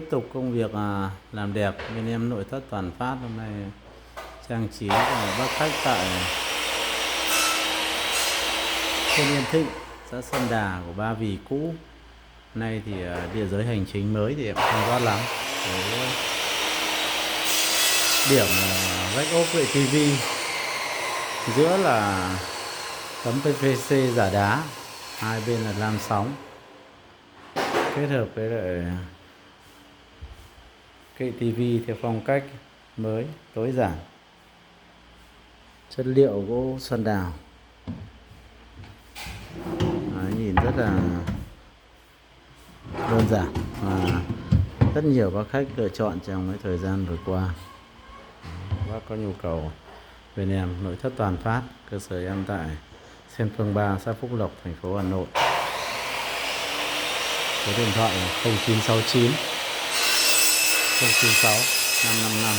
Tiếp tục công việc làm đẹp bên em nội thất Toàn Phát. Hôm nay trang trí của bác khách tại thôn Yên Thịnh, xã Sơn Đà của Ba Vì cũ. Nay thì địa giới hành chính mới thì em không rõ lắm. Cái điểm vách ốp vệ tivi, giữa là tấm PVC giả đá, hai bên là lam sóng, kết hợp với lại kệ tivi theo phong cách mới tối giản, chất liệu gỗ sơn đào. Nhìn rất là đơn giản và rất nhiều bác khách lựa chọn trong cái thời gian vừa qua. Bác có nhu cầu bên em nội thất Toàn Phát, cơ sở em tại Sen Phương 3, xã Phúc Lộc, thành phố Hà Nội. Số điện thoại là 0969 096 555.